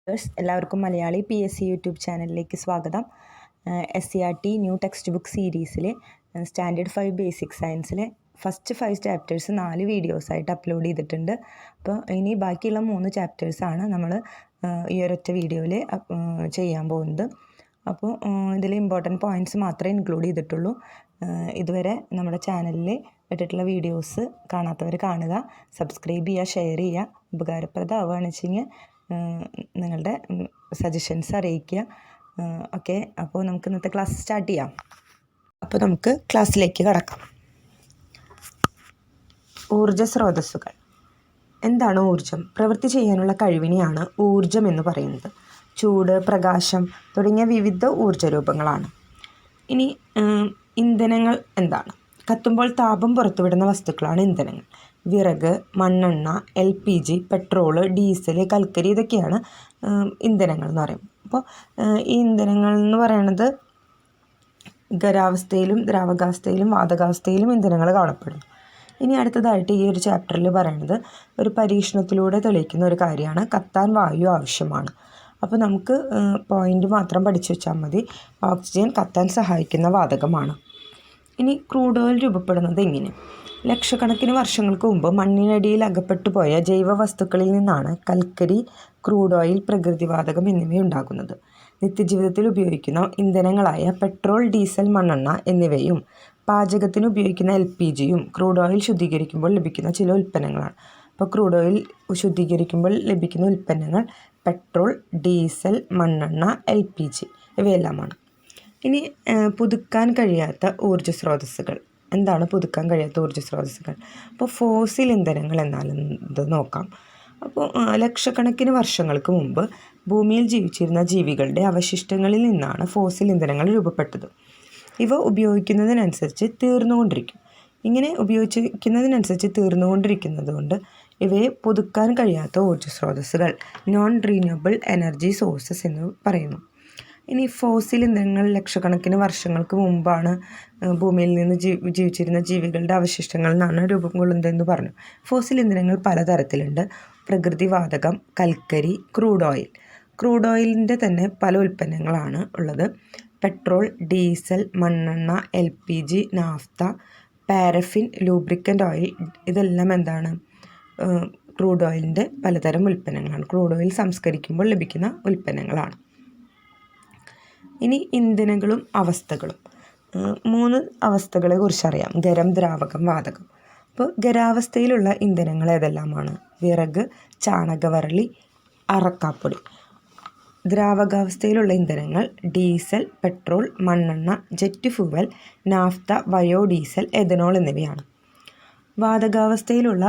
എല്ലാവർക്കും Malayali PSC YouTube ചാനലിലേക്ക് സ്വാഗതം. SCERT ന്യൂ ടെക്സ്റ്റ് ബുക്ക് സീരീസിലെ സ്റ്റാൻഡേർഡ് 5 ബേസിക് സയൻസിലെ ഫസ്റ്റ് 5 ചാപ്റ്റേഴ്സ് 4 വീഡിയോസായിട്ട് അപ്ലോഡ് ചെയ്തിട്ടുണ്ട്. അപ്പോൾ ഇനി ബാക്കിയുള്ള 3 ചാപ്റ്റേഴ്സാണ് നമ്മൾ ഈ ഒരൊറ്റ വീഡിയോയിൽ ചെയ്യാൻ പോകുന്നത്. അപ്പോൾ ഇതിൽ ഇമ്പോർട്ടൻറ്റ് പോയിൻറ്റ്സ് മാത്രമേ ഇൻക്ലൂഡ് ചെയ്തിട്ടുള്ളൂ. ഇതുവരെ നമ്മുടെ ചാനലിൽ ഇട്ടിട്ടുള്ള വീഡിയോസ് കാണാത്തവർ കാണുക, സബ്സ്ക്രൈബ് ചെയ്യുക, ഷെയർ ചെയ്യുക. ഉപകാരപ്രദമാവുകയാണെന്ന് വെച്ചെങ്കിൽ നിങ്ങളുടെ സജഷൻസ് അറിയിക്കുക. ഓക്കെ, അപ്പോൾ നമുക്ക് ഇന്നത്തെ ക്ലാസ് സ്റ്റാർട്ട് ചെയ്യാം. അപ്പോൾ നമുക്ക് ക്ലാസ്സിലേക്ക് കടക്കാം. ഊർജ്ജ സ്രോതസ്സുകൾ. എന്താണ് ഊർജ്ജം? പ്രവൃത്തി ചെയ്യാനുള്ള കഴിവിനെയാണ് ഊർജ്ജം എന്ന് പറയുന്നത്. ചൂട്, പ്രകാശം തുടങ്ങിയ വിവിധ ഊർജ്ജ രൂപങ്ങളാണ്. ഇനി ഇന്ധനങ്ങൾ എന്താണ്? കത്തുമ്പോൾ താപം പുറത്തുവിടുന്ന വസ്തുക്കളാണ് ഇന്ധനങ്ങൾ. വിറക്, മണ്ണെണ്ണ, LPG, പെട്രോള്, ഡീസൽ, കൽക്കരി ഇതൊക്കെയാണ് ഇന്ധനങ്ങൾ എന്ന് പറയുന്നത്. അപ്പോൾ ഈ ഇന്ധനങ്ങൾ എന്ന് പറയുന്നത് ഖരാവസ്ഥയിലും ദ്രാവകാവസ്ഥയിലും വാതകാവസ്ഥയിലും ഇന്ധനങ്ങൾ കാണപ്പെടുന്നു. ഇനി അടുത്തതായിട്ട് ഈ ഒരു ചാപ്റ്ററിൽ പറയുന്നത് ഒരു പരീക്ഷണത്തിലൂടെ തെളിയിക്കുന്ന ഒരു കാര്യമാണ് കത്താൻ വായു ആവശ്യമാണ്. അപ്പോൾ നമുക്ക് പോയിൻ്റ് മാത്രം പഠിച്ചു വെച്ചാൽ മതി. ഓക്സിജൻ കത്താൻ സഹായിക്കുന്ന വാതകമാണ്. ഇനി ക്രൂഡ് ഓയിൽ രൂപപ്പെടുന്നത് എങ്ങനെ? ലക്ഷക്കണക്കിന് വർഷങ്ങൾക്ക് മുമ്പ് മണ്ണിനടിയിൽ അകപ്പെട്ടു പോയ ജൈവ വസ്തുക്കളിൽ നിന്നാണ് കൽക്കരി, ക്രൂഡ് ഓയിൽ, പ്രകൃതിവാതകം എന്നിവയുണ്ടാകുന്നത്. നിത്യജീവിതത്തിൽ ഉപയോഗിക്കുന്ന ഇന്ധനങ്ങളായ പെട്രോൾ, ഡീസൽ, മണ്ണെണ്ണ എന്നിവയും പാചകത്തിന് ഉപയോഗിക്കുന്ന LPGയും ക്രൂഡ് ഓയിൽ ശുദ്ധീകരിക്കുമ്പോൾ ലഭിക്കുന്ന ചില ഉൽപ്പന്നങ്ങളാണ്. അപ്പോൾ ക്രൂഡ് ഓയിൽ ശുദ്ധീകരിക്കുമ്പോൾ ലഭിക്കുന്ന ഉൽപ്പന്നങ്ങൾ പെട്രോൾ, ഡീസൽ, മണ്ണെണ്ണ, LPG ഇവയെല്ലാമാണ്. ഇനി പുതുക്കാൻ കഴിയാത്ത ഊർജ്ജ സ്രോതസ്സുകൾ. എന്താണ് പുതുക്കാൻ കഴിയാത്ത ഊർജ്ജ സ്രോതസ്സുകൾ? അപ്പോൾ ഫോസിൽ ഇന്ധനങ്ങൾ എന്നാലെന്ത് നോക്കാം. അപ്പോൾ ലക്ഷക്കണക്കിന് വർഷങ്ങൾക്ക് മുമ്പ് ഭൂമിയിൽ ജീവിച്ചിരുന്ന ജീവികളുടെ അവശിഷ്ടങ്ങളിൽ നിന്നാണ് ഫോസിൽ ഇന്ധനങ്ങൾ രൂപപ്പെട്ടത്. ഇവ ഉപയോഗിക്കുന്നതിനനുസരിച്ച് തീർന്നുകൊണ്ടിരിക്കും. ഇങ്ങനെ ഉപയോഗിക്കുന്നതിനനുസരിച്ച് തീർന്നുകൊണ്ടിരിക്കുന്നത് കൊണ്ട് ഇവയെ പുതുക്കാൻ കഴിയാത്ത ഊർജ്ജ സ്രോതസ്സുകൾ, നോൺ റീന്യൂവബിൾ എനർജി സോഴ്സസ് എന്ന് പറയുന്നു. ഇനി ഫോസിൽ ഇന്ധനങ്ങൾ ലക്ഷക്കണക്കിന് വർഷങ്ങൾക്ക് മുമ്പാണ് ഭൂമിയിൽ നിന്ന് ജീവിച്ചിരുന്ന ജീവികളുടെ അവശിഷ്ടങ്ങളിൽ നിന്നാണ് രൂപം കൊള്ളുന്നതെന്ന് പറഞ്ഞു. ഫോസിൽ ഇന്ധനങ്ങൾ പലതരത്തിലുണ്ട്. പ്രകൃതിവാതകം, കൽക്കരി, ക്രൂഡ് ഓയിൽ. ക്രൂഡ് ഓയിലിൻ്റെ തന്നെ പല ഉൽപ്പന്നങ്ങളാണ് ഉള്ളത്. പെട്രോൾ, ഡീസൽ, മണ്ണെണ്ണ, LPG, naphtha, paraffin, lubricant oil ഇതെല്ലാം എന്താണ്? ക്രൂഡ് ഓയിലിൻ്റെ പലതരം ഉൽപ്പന്നങ്ങളാണ്. ക്രൂഡ് ഓയിൽ സംസ്കരിക്കുമ്പോൾ ലഭിക്കുന്ന ഉൽപ്പന്നങ്ങളാണ്. ഇനി ഇന്ധനങ്ങളും അവസ്ഥകളും. 3 അവസ്ഥകളെ കുറിച്ചറിയാം: ഖരം, ദ്രാവകം, വാതകം. അപ്പോൾ ഖരാവസ്ഥയിലുള്ള ഇന്ധനങ്ങൾ ഏതെല്ലാമാണ്? വിറക്, ചാണകവരളി, അറക്കാപ്പൊടി. ദ്രാവകാവസ്ഥയിലുള്ള ഇന്ധനങ്ങൾ ഡീസൽ, പെട്രോൾ, മണ്ണെണ്ണ, jet fuel, naphtha, biodiesel, ethanol എന്നിവയാണ്. വാതകാവസ്ഥയിലുള്ള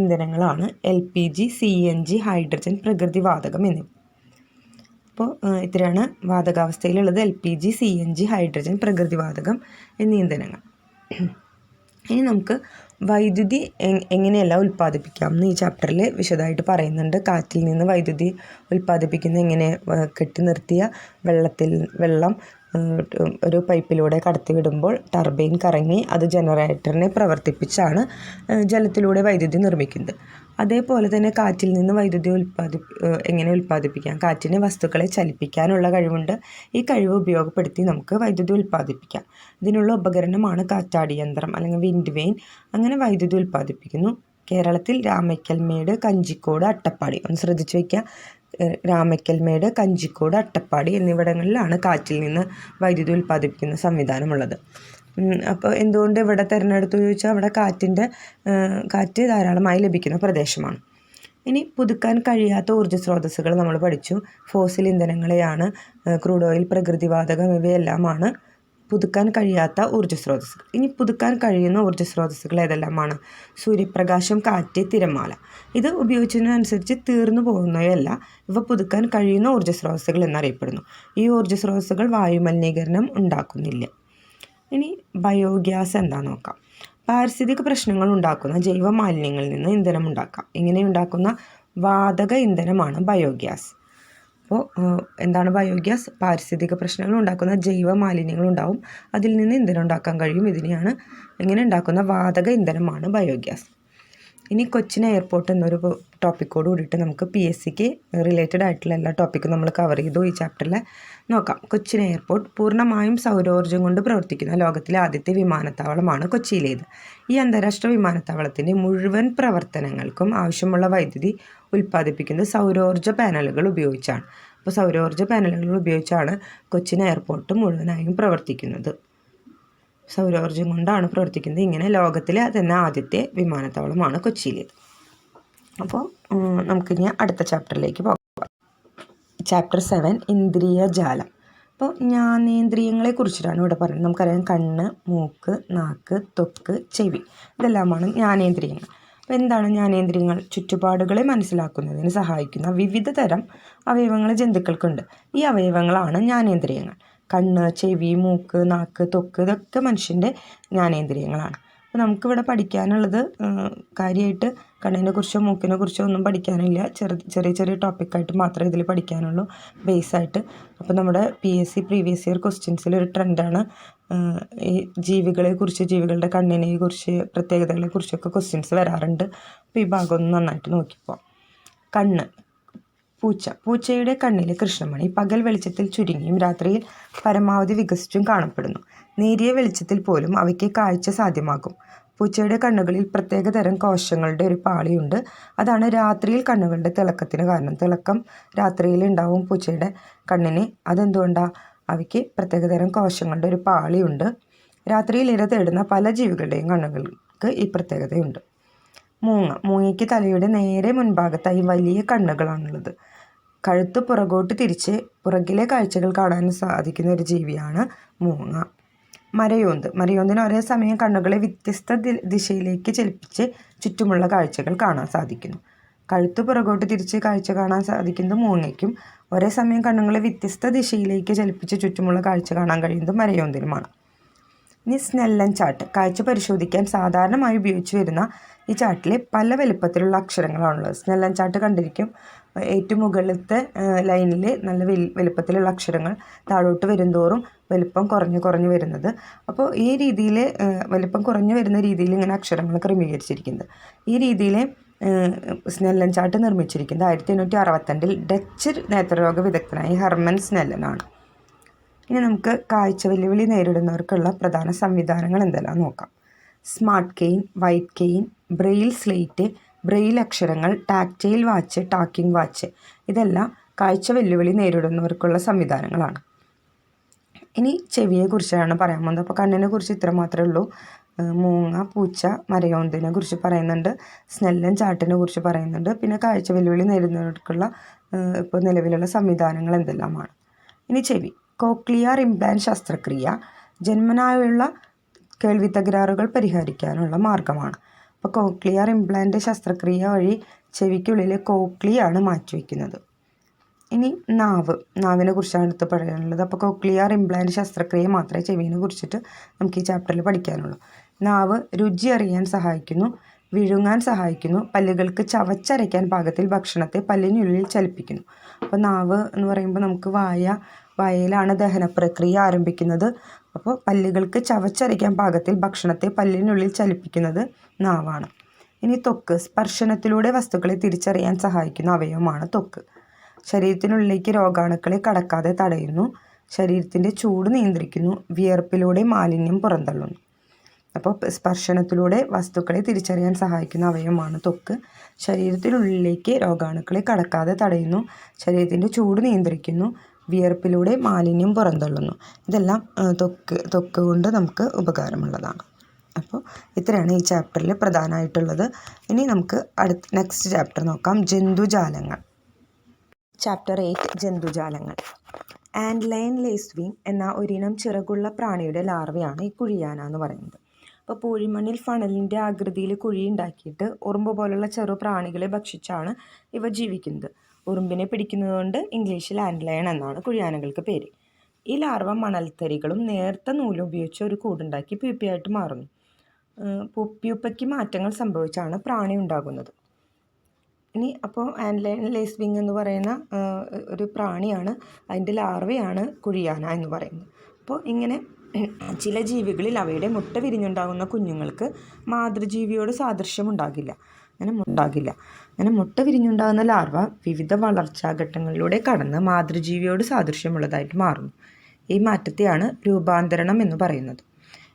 ഇന്ധനങ്ങളാണ് LPG, CNG, ഹൈഡ്രജൻ, പ്രകൃതിവാതകം എന്നിവ. അപ്പോൾ ഇത്രയാണ് വാതകാവസ്ഥയിലുള്ളത്: LPG, CNG, ഹൈഡ്രജൻ, പ്രകൃതിവാതകം എന്നീ ഇന്ധനങ്ങൾ. ഇനി നമുക്ക് വൈദ്യുതി എങ്ങനെയെല്ലാം ഉൽപ്പാദിപ്പിക്കാം എന്ന് ഈ ചാപ്റ്ററിൽ വിശദമായിട്ട് പറയുന്നുണ്ട്. കാറ്റിൽ നിന്ന് വൈദ്യുതി ഉൽപ്പാദിപ്പിക്കുന്ന എങ്ങനെ? കെട്ടി നിർത്തിയ വെള്ളം ഒരു പൈപ്പിലൂടെ കടത്തിവിടുമ്പോൾ ടർബൈൻ കറങ്ങി അത് ജനറേറ്ററിനെ പ്രവർത്തിപ്പിച്ചാണ് ജലത്തിലൂടെ വൈദ്യുതി നിർമ്മിക്കുന്നത്. അതേപോലെ തന്നെ കാറ്റിൽ നിന്ന് വൈദ്യുതി എങ്ങനെ ഉൽപ്പാദിപ്പിക്കാം? കാറ്റിന് വസ്തുക്കളെ ചലിപ്പിക്കാനുള്ള കഴിവുണ്ട്. ഈ കഴിവ് ഉപയോഗപ്പെടുത്തി നമുക്ക് വൈദ്യുതി ഉൽപ്പാദിപ്പിക്കാം. ഇതിനുള്ള ഉപകരണമാണ് കാറ്റാടിയന്ത്രം അല്ലെങ്കിൽ വിൻഡ് വെയിൻ. അങ്ങനെ വൈദ്യുതി ഉൽപ്പാദിപ്പിക്കുന്നു. കേരളത്തിൽ രാമക്കൽമേട്, കഞ്ചിക്കോട്, അട്ടപ്പാടി. ഒന്ന് ശ്രദ്ധിച്ചു വയ്ക്കുക. രാമക്കൽമേട്, കഞ്ചിക്കോട്, അട്ടപ്പാടി എന്നിവിടങ്ങളിലാണ് കാറ്റിൽ നിന്ന് വൈദ്യുതി ഉൽപ്പാദിപ്പിക്കുന്ന സംവിധാനമുള്ളത്. അപ്പോൾ എന്തുകൊണ്ട് ഇവിടെ തിരഞ്ഞെടുത്തു ചോദിച്ചാൽ അവിടെ കാറ്റ് ധാരാളമായി ലഭിക്കുന്ന പ്രദേശമാണ്. ഇനി പുതുക്കാൻ കഴിയാത്ത ഊർജ്ജ സ്രോതസ്സുകൾ നമ്മൾ പഠിച്ചു. ഫോസിൽ ഇന്ധനങ്ങളെയാണ്. ക്രൂഡ് ഓയിൽ, പ്രകൃതിവാതകം ഇവയെല്ലാമാണ് പുതുക്കാൻ കഴിയാത്ത ഊർജ്ജ സ്രോതസ്സുകൾ. ഇനി പുതുക്കാൻ കഴിയുന്ന ഊർജ്ജ സ്രോതസ്സുകൾ ഏതെല്ലാമാണ്? സൂര്യപ്രകാശം, കാറ്റ്, തിരമാല. ഇത് ഉപയോഗിച്ചതിനനുസരിച്ച് തീർന്നു പോകുന്നവയല്ല. ഇവ പുതുക്കാൻ കഴിയുന്ന ഊർജ്ജ സ്രോതസ്സുകൾ എന്നറിയപ്പെടുന്നു. ഈ ഊർജ്ജ സ്രോതസ്സുകൾ വായുമലിനീകരണം ഉണ്ടാക്കുന്നില്ല. ഇനി ബയോഗ്യാസ് എന്താണെന്ന് നോക്കാം. പാരിസ്ഥിതിക പ്രശ്നങ്ങൾ ഉണ്ടാക്കുന്ന ജൈവ മാലിന്യങ്ങളിൽ നിന്ന് ഇന്ധനം ഉണ്ടാക്കാം. ഇങ്ങനെ ഉണ്ടാക്കുന്ന വാതക ഇന്ധനമാണ് ബയോഗ്യാസ്. അപ്പോൾ എന്താണ് ബയോഗ്യാസ്? പാരിസ്ഥിതിക പ്രശ്നങ്ങൾ ഉണ്ടാക്കുന്ന ജൈവ മാലിന്യങ്ങൾ ഉണ്ടാവും, അതിൽ നിന്ന് ഇന്ധനം ഉണ്ടാക്കാൻ കഴിയും. ഇതിനെയാണ് ഇങ്ങനെ ഉണ്ടാക്കുന്ന വാതക ഇന്ധനമാണ് ബയോഗ്യാസ്. ഇനി കൊച്ചിൻ എയർപോർട്ട് എന്നൊരു ടോപ്പിക്കോട് കൂടിയിട്ട് നമുക്ക് PSCക്ക് റിലേറ്റഡ് ആയിട്ടുള്ള എല്ലാ ടോപ്പിക്കും നമ്മൾ കവർ ചെയ്തു ഈ ചാപ്റ്ററിൽ നോക്കാം. കൊച്ചിൻ എയർപോർട്ട് പൂർണ്ണമായും സൗരോർജ്ജം കൊണ്ട് പ്രവർത്തിക്കുന്ന ലോകത്തിലെ ആദ്യത്തെ വിമാനത്താവളമാണ് കൊച്ചിയിലേത്. ഈ അന്താരാഷ്ട്ര വിമാനത്താവളത്തിൻ്റെ മുഴുവൻ പ്രവർത്തനങ്ങൾക്കും ആവശ്യമുള്ള വൈദ്യുതി ഉൽപ്പാദിപ്പിക്കുന്നത് സൗരോർജ്ജ പാനലുകൾ ഉപയോഗിച്ചാണ്. അപ്പോൾ സൗരോർജ്ജ പാനലുകൾ ഉപയോഗിച്ചാണ് കൊച്ചിൻ എയർപോർട്ട് മുഴുവനായും പ്രവർത്തിക്കുന്നത്. സൗരോർജ്ജം കൊണ്ടാണ് പ്രവർത്തിക്കുന്നത്. ഇങ്ങനെ ലോകത്തിലെ തന്നെ ആദ്യത്തെ വിമാനത്താവളമാണ് കൊച്ചിയിലേത്. അപ്പോൾ നമുക്കിനി അടുത്ത ചാപ്റ്ററിലേക്ക് പോകാം. ചാപ്റ്റർ 7 ഇന്ദ്രിയജാലം. അപ്പോൾ ജ്ഞാനേന്ദ്രിയങ്ങളെ കുറിച്ചിട്ടാണ് ഇവിടെ പറയുന്നത്. നമുക്കറിയാം കണ്ണ്, മൂക്ക്, നാക്ക്, ത്വക്ക്, ചെവി ഇതെല്ലാമാണ് ജ്ഞാനേന്ദ്രിയങ്ങൾ. അപ്പോൾ എന്താണ് ജ്ഞാനേന്ദ്രിയങ്ങൾ? ചുറ്റുപാടുകളെ മനസ്സിലാക്കുന്നതിന് സഹായിക്കുന്ന വിവിധ തരം അവയവങ്ങൾ ജന്തുക്കൾക്കുണ്ട്. ഈ അവയവങ്ങളാണ് ജ്ഞാനേന്ദ്രിയങ്ങൾ. കണ്ണ്, ചെവി, മൂക്ക്, നാക്ക്, ത്വക്ക് ഇതൊക്കെ മനുഷ്യൻ്റെ ജ്ഞാനേന്ദ്രിയങ്ങളാണ്. അപ്പോൾ നമുക്കിവിടെ പഠിക്കാനുള്ളത് കാര്യമായിട്ട് കണ്ണിനെ കുറിച്ചോ മൂക്കിനെ കുറിച്ചോ ഒന്നും പഠിക്കാനില്ല. ചെറിയ ചെറിയ ടോപ്പിക്കായിട്ട് മാത്രമേ ഇതിൽ പഠിക്കാനുള്ളൂ ബേസായിട്ട്. അപ്പോൾ നമ്മുടെ PSC പ്രീവിയസ് ഇയർ ക്വസ്റ്റ്യൻസിലൊരു ട്രെൻഡാണ് ഈ ജീവികളെക്കുറിച്ച്, ജീവികളുടെ കണ്ണിനെക്കുറിച്ച്, പ്രത്യേകതകളെക്കുറിച്ചൊക്കെ ക്വസ്റ്റ്യൻസ് വരാറുണ്ട്. അപ്പോൾ ഈ ഭാഗം ഒന്ന് നന്നായിട്ട് നോക്കിപ്പോൾ. കണ്ണ്. പൂച്ചയുടെ കണ്ണിലെ കൃഷ്ണമണി പകൽ വെളിച്ചത്തിൽ ചുരുങ്ങിയും രാത്രിയിൽ പരമാവധി വികസിച്ചും കാണപ്പെടുന്നു. നേരിയ വെളിച്ചത്തിൽ പോലും അവയ്ക്ക് കാഴ്ച സാധ്യമാകും. പൂച്ചയുടെ കണ്ണുകളിൽ പ്രത്യേകതരം കോശങ്ങളുടെ ഒരു പാളിയുണ്ട്. അതാണ് രാത്രിയിൽ കണ്ണുകളുടെ തിളക്കത്തിന് കാരണം. തിളക്കം രാത്രിയിൽ ഉണ്ടാവും പൂച്ചയുടെ കണ്ണിന്. അതെന്തുകൊണ്ടാണ്? അവയ്ക്ക് പ്രത്യേകതരം കോശങ്ങളുടെ ഒരു പാളിയുണ്ട്. രാത്രിയിൽ ഇര തേടുന്ന പല ജീവികളുടെയും കണ്ണുകൾക്ക് ഈ പ്രത്യേകതയുണ്ട്. മൂങ്ങയ്ക്ക് തലയുടെ നേരെ മുൻഭാഗത്തായി വലിയ കണ്ണുകളാണുള്ളത്. കഴുത്ത് പുറകോട്ട് തിരിച്ച് പുറകിലെ കാഴ്ചകൾ കാണാൻ സാധിക്കുന്ന ഒരു ജീവിയാണ് മൂങ്ങ. മരയോന്തിന് ഒരേ സമയം കണ്ണുകളെ വ്യത്യസ്ത ദിശയിലേക്ക് ചലിപ്പിച്ച് ചുറ്റുമുള്ള കാഴ്ചകൾ കാണാൻ സാധിക്കുന്നു. കഴുത്ത് പുറകോട്ട് തിരിച്ച് കാഴ്ച കാണാൻ സാധിക്കുന്നത് മൂങ്ങയ്ക്കും ഒരേ സമയം കണ്ണുകളെ വ്യത്യസ്ത ദിശയിലേക്ക് ചലിപ്പിച്ച് ചുറ്റുമുള്ള കാഴ്ച കാണാൻ കഴിയുന്നത് മരയോന്തിനുമാണ്. ഇനി സ്നെല്ലൻ ചാർട്ട്. കാഴ്ച പരിശോധിക്കാൻ സാധാരണമായി ഉപയോഗിച്ച് വരുന്ന ഈ ചാർട്ടിൽ പല വലുപ്പത്തിലുള്ള അക്ഷരങ്ങളാണുള്ളത്. സ്നെല്ലൻ ചാർട്ട് കണ്ടിരിക്കും. ഏറ്റവും മുകളിലത്തെ ലൈനിൽ നല്ല വലുപ്പത്തിലുള്ള അക്ഷരങ്ങൾ താഴോട്ട് വരുന്തോറും വലുപ്പം കുറഞ്ഞു വരുന്നത്. അപ്പോൾ ഈ രീതിയിൽ വലുപ്പം കുറഞ്ഞു വരുന്ന രീതിയിൽ ഇങ്ങനെ അക്ഷരങ്ങൾ ക്രമീകരിച്ചിരിക്കുന്നത്. ഈ രീതിയിൽ സ്നെല്ലൻ ചാർട്ട് നിർമ്മിച്ചിരിക്കുന്നത് 1862 ഡച്ച് നേത്രരോഗ വിദഗ്ധനായ ഹെർമൻ സ്നെല്ലനാണ്. ഇനി നമുക്ക് കാഴ്ച വെല്ലുവിളി നേരിടുന്നവർക്കുള്ള പ്രധാന സംവിധാനങ്ങൾ എന്തെല്ലാം നോക്കാം. Smart cane, white cane, braille slate, braille അക്ഷരങ്ങൾ, ടാക്റ്റൈൽ വാച്ച്, ടാക്കിംഗ് വാച്ച് ഇതെല്ലാം കാഴ്ച വെല്ലുവിളി നേരിടുന്നവർക്കുള്ള സംവിധാനങ്ങളാണ്. ഇനി ചെവിയെക്കുറിച്ചാണ് പറയാൻ പോകുന്നത്. അപ്പോൾ കണ്ണിനെ കുറിച്ച് ഇത്ര മാത്രമേ ഉള്ളൂ. മൂങ്ങ, പൂച്ച, മരയോന്തിനെ കുറിച്ച് പറയുന്നുണ്ട്. സ്നെല്ലൻ ചാർട്ടിനെ കുറിച്ച് പറയുന്നുണ്ട്. പിന്നെ കാഴ്ച വെല്ലുവിളി നേരിടുന്നവർക്കുള്ള ഇപ്പോൾ നിലവിലുള്ള സംവിധാനങ്ങൾ എന്തെല്ലാമാണ്. ഇനി ചെവി. കോക്ലിയർ ഇംപ്ലാന്റ് ശസ്ത്രക്രിയ ജന്മനായുള്ള കേൾവി തകരാറുകൾ പരിഹരിക്കാനുള്ള മാർഗമാണ്. അപ്പോൾ കോക്ലിയർ ഇംപ്ലാന്റ് ശസ്ത്രക്രിയ വഴി ചെവിക്കുള്ളിലെ കോക്ലിയാണ് മാറ്റിവെക്കുന്നത്. ഇനി നാവിനെ കുറിച്ചാണ് അടുത്ത് പറയാനുള്ളത്. അപ്പോൾ കോക്ലിയർ ഇംപ്ലാന്റ് ശസ്ത്രക്രിയ മാത്രമേ ചെവിനെ കുറിച്ചിട്ട് നമുക്ക് ഈ ചാപ്റ്ററിൽ പഠിക്കാനുള്ളൂ. നാവ് രുചി അറിയാൻ സഹായിക്കുന്നു, വിഴുങ്ങാൻ സഹായിക്കുന്നു, പല്ലുകൾക്ക് ചവച്ചരയ്ക്കാൻ പാകത്തിൽ ഭക്ഷണത്തെ പല്ലിനുള്ളിൽ ചലിപ്പിക്കുന്നു. അപ്പോൾ നാവ് എന്ന് പറയുമ്പോൾ നമുക്ക് വായയിലാണ് ദഹന പ്രക്രിയ ആരംഭിക്കുന്നത്. അപ്പോൾ പല്ലുകൾക്ക് ചവച്ചരയ്ക്കാൻ പാകത്തിൽ ഭക്ഷണത്തെ പല്ലിനുള്ളിൽ ചലിപ്പിക്കുന്നത് നാവാണ്. ഇനി ത്വക്ക്. സ്പർശനത്തിലൂടെ വസ്തുക്കളെ തിരിച്ചറിയാൻ സഹായിക്കുന്ന അവയവമാണ് ത്വക്ക്. ശരീരത്തിനുള്ളിലേക്ക് രോഗാണുക്കളെ കടക്കാതെ തടയുന്നു, ശരീരത്തിൻ്റെ ചൂട് നിയന്ത്രിക്കുന്നു, വിയർപ്പിലൂടെ മാലിന്യം പുറന്തള്ളുന്നു. അപ്പോൾ സ്പർശനത്തിലൂടെ വസ്തുക്കളെ തിരിച്ചറിയാൻ സഹായിക്കുന്ന അവയവമാണ് ത്വക്ക്. ശരീരത്തിനുള്ളിലേക്ക് രോഗാണുക്കളെ കടക്കാതെ തടയുന്നു, ശരീരത്തിൻ്റെ ചൂട് നിയന്ത്രിക്കുന്നു, വിയർപ്പിലൂടെ മാലിന്യം പുറന്തള്ളുന്നു. ഇതെല്ലാം ത്വക്ക് കൊണ്ട് നമുക്ക് ഉപകാരമുള്ളതാണ്. അപ്പോൾ ഇത്രയാണ് ഈ ചാപ്റ്ററിൽ പ്രധാനമായിട്ടുള്ളത്. ഇനി നമുക്ക് നെക്സ്റ്റ് ചാപ്റ്റർ നോക്കാം. ജന്തുജാലങ്ങൾ. ചാപ്റ്റർ 8 ജന്തുജാലങ്ങൾ. ആൻഡ്ലൈൻ ലേസ്വിങ് എന്ന ഒരിനം ചിറകുള്ള പ്രാണിയുടെ ലാർവയാണ് ഈ കുഴിയാന എന്ന് പറയുന്നത്. അപ്പോൾ പൂഴിമണ്ണിൽ ഫണലിൻ്റെ ആകൃതിയിൽ കുഴി ഉണ്ടാക്കിയിട്ട് ഉറുമ്പ് പോലുള്ള ചെറു പ്രാണികളെ ഭക്ഷിച്ചാണ് ഇവ ജീവിക്കുന്നത്. ഉറുമ്പിനെ പിടിക്കുന്നതുകൊണ്ട് ഇംഗ്ലീഷിൽ ആൻഡ്ലൈൻ എന്നാണ് കുഴിയാനകൾക്ക് പേര്. ഈ ലാർവ മണൽത്തരികളും നേർത്ത നൂലും ഉപയോഗിച്ച് ഒരു കൂടുണ്ടാക്കി പ്യൂപ്പയായിട്ട് മാറുന്നു. പ്യൂപ്പയ്ക്ക് മാറ്റങ്ങൾ സംഭവിച്ചാണ് പ്രാണി ഉണ്ടാകുന്നത്. ഇനി അപ്പോൾ ആൻഡ്ലൈൻ ലേസ്വിങ് എന്ന് പറയുന്ന ഒരു പ്രാണിയാണ്, അതിൻ്റെ ലാർവയാണ് കുഴിയാന എന്ന് പറയുന്നത്. അപ്പോൾ ഇങ്ങനെ ചില ജീവികളിൽ അവയുടെ മുട്ട വിരിഞ്ഞുണ്ടാകുന്ന കുഞ്ഞുങ്ങൾക്ക് മാതൃജീവിയോട് സാദൃശ്യമുണ്ടാകില്ല. അങ്ങനെ ഉണ്ടാകില്ല. അങ്ങനെ മുട്ട വിരിഞ്ഞുണ്ടാകുന്ന ലാർവ വിവിധ വളർച്ചാഘട്ടങ്ങളിലൂടെ കടന്ന് മാതൃജീവിയോട് സാദൃശ്യമുള്ളതായിട്ട് മാറുന്നു. ഈ മാറ്റത്തെയാണ് രൂപാന്തരണം എന്ന് പറയുന്നത്.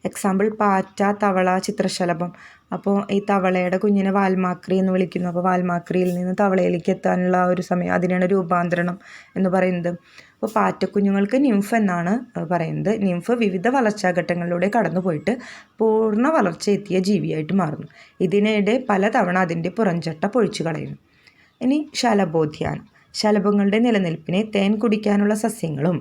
എക്സാമ്പിൾ പാറ്റ, തവള, ചിത്രശലഭം. അപ്പോൾ ഈ തവളയുടെ കുഞ്ഞിനെ വാൽമാക്രി എന്ന് വിളിക്കുന്നു. അപ്പോൾ വാൽമാക്രിയിൽ നിന്ന് തവളയിലേക്ക് എത്താനുള്ള ഒരു സമയം, അതിനാണ് രൂപാന്തരണം എന്ന് പറയുന്നത്. അപ്പോൾ പാറ്റക്കുഞ്ഞുങ്ങൾക്ക് നിംഫ് എന്നാണ് പറയുന്നത്. നിംഫ് വിവിധ വളർച്ചാഘട്ടങ്ങളിലൂടെ കടന്നു പോയിട്ട് പൂർണ്ണ വളർച്ച എത്തിയ ജീവിയായിട്ട് മാറുന്നു. ഇതിനിടെ പലതവണ അതിൻ്റെ പുറംചട്ട പൊഴിച്ചു കളയുന്നു. ഇനി ശലഭോദ്യാനം. ശലഭങ്ങളുടെ നിലനിൽപ്പിന് തേൻ കുടിക്കാനുള്ള സസ്യങ്ങളും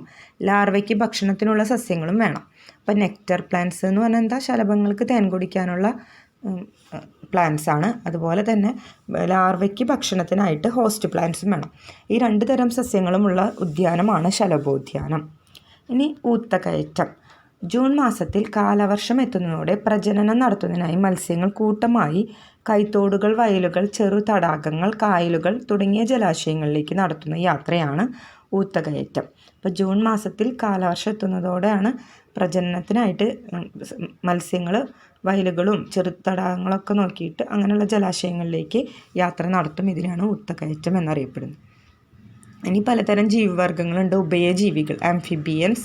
ലാർവയ്ക്ക് ഭക്ഷണത്തിനുള്ള സസ്യങ്ങളും വേണം. അപ്പോൾ നെക്ടർ പ്ലാന്റ്സ് എന്ന് പറഞ്ഞാൽ എന്താ? ശലഭങ്ങൾക്ക് തേൻ കുടിക്കാനുള്ള പ്ലാന്റ്സ് ആണ്. അതുപോലെ തന്നെ ലാർവയ്ക്ക് ഭക്ഷണത്തിനായിട്ട് ഹോസ്റ്റ് പ്ലാന്റ്സും വേണം. ഈ 2 തരം സസ്യങ്ങളുമുള്ള ഉദ്യാനമാണ് ശലഭോദ്യാനം. ഇനി ഊത്തക്കയറ്റം. ജൂൺ മാസത്തിൽ കാലവർഷം എത്തുന്നതോടെ പ്രജനനം നടത്തുന്നതിനായി മത്സ്യങ്ങൾ കൂട്ടമായി കൈത്തോടുകൾ, വയലുകൾ, ചെറു തടാകങ്ങൾ, കായലുകൾ തുടങ്ങിയ ജലാശയങ്ങളിലേക്ക് നടത്തുന്ന യാത്രയാണ് ഊത്തകയറ്റം. അപ്പോൾ ജൂൺ മാസത്തിൽ കാലവർഷം എത്തുന്നതോടെയാണ് പ്രജനനത്തിനായിട്ട് മത്സ്യങ്ങൾ വയലുകളും ചെറു തടാകങ്ങളൊക്കെ നോക്കിയിട്ട് അങ്ങനെയുള്ള ജലാശയങ്ങളിലേക്ക് യാത്ര നടത്തും. ഇതിനാണ് ഊത്തകയറ്റം എന്നറിയപ്പെടുന്നത്. ഇനി പലതരം ജീവിവർഗ്ഗങ്ങളുണ്ട്. ഉഭയജീവികൾ, ആംഫിബിയൻസ്.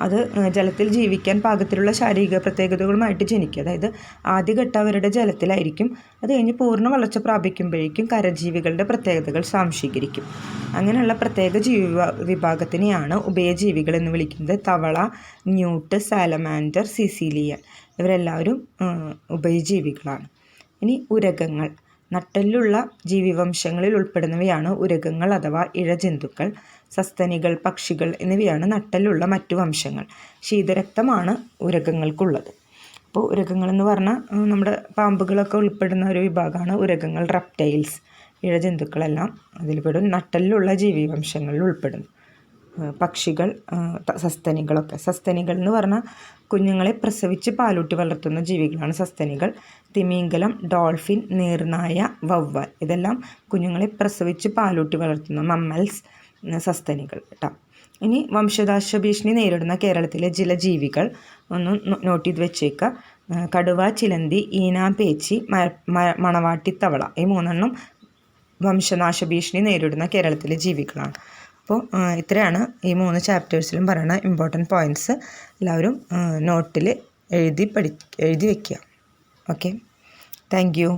അത് ജലത്തിൽ ജീവിക്കാൻ പാകത്തിലുള്ള ശാരീരിക പ്രത്യേകതകളുമായിട്ട് ജനിക്കും. അതായത് ആദ്യഘട്ടം അവരുടെ ജലത്തിലായിരിക്കും. അത് കഴിഞ്ഞ് പൂർണ്ണ വളർച്ച പ്രാപിക്കുമ്പോഴേക്കും കരജീവികളുടെ പ്രത്യേകതകൾ സ്വാംശീകരിക്കും. അങ്ങനെയുള്ള പ്രത്യേക വിഭാഗത്തിനെയാണ് ഉഭയജീവികൾ എന്ന് വിളിക്കുന്നത്. തവള, ന്യൂട്ട്, സാലമാൻഡർ, സിസിലിയൻ ഇവരെല്ലാവരും ഉഭയജീവികളാണ്. ഇനി ഉരഗങ്ങൾ. നട്ടെല്ലുള്ള ജീവിവംശങ്ങളിൽ ഉൾപ്പെടുന്നവയാണ് ഉരഗങ്ങൾ അഥവാ ഇഴജന്തുക്കൾ. സസ്തനികൾ, പക്ഷികൾ എന്നിവയാണ് നട്ടെല്ലുള്ള മറ്റു വംശങ്ങൾ. ശീതരക്തമാണ് ഉരഗങ്ങൾക്കുള്ളത്. അപ്പോൾ ഉരഗങ്ങൾ എന്ന് പറഞ്ഞാൽ നമ്മുടെ പാമ്പുകളൊക്കെ ഉൾപ്പെടുന്ന ഒരു വിഭാഗമാണ് ഉരഗങ്ങൾ. റെപ്റ്റൈൽസ്, ഇഴജന്തുക്കളെല്ലാം അതിൽപ്പെടും. നട്ടെല്ലുള്ള ജീവിവംശങ്ങളിൽ ഉൾപ്പെടുന്നു. പക്ഷികൾ, സസ്തനികളൊക്കെ. സസ്തനികൾ എന്ന് പറഞ്ഞാൽ കുഞ്ഞുങ്ങളെ പ്രസവിച്ച് പാലൂട്ടി വളർത്തുന്ന ജീവികളാണ് സസ്തനികൾ. തിമിംഗലം, ഡോൾഫിൻ, നീർനായ, വവ്വാൽ ഇതെല്ലാം കുഞ്ഞുങ്ങളെ പ്രസവിച്ച് പാലൂട്ടി വളർത്തുന്ന മമ്മൽസ്, സസ്തനികൾ കേട്ടോ. ഇനി വംശനാശ ഭീഷണി നേരിടുന്ന കേരളത്തിലെ ജലജീവികൾ ഒന്ന് നോട്ട് ചെയ്ത് വെച്ചേക്കുക. കടുവ, ചിലന്തി, ഈനാമ്പേച്ചി, മണവാട്ടിത്തവള ഈ 3 വംശനാശ ഭീഷണി നേരിടുന്ന കേരളത്തിലെ ജീവികളാണ്. അപ്പോൾ ഇത്രയാണ് ഈ 3 ചാപ്റ്റേഴ്സിലും പറയുന്ന ഇമ്പോർട്ടൻറ്റ് പോയിൻറ്റ്സ്. എല്ലാവരും നോട്ടിൽ എഴുതി വയ്ക്കുക. Okay, thank you.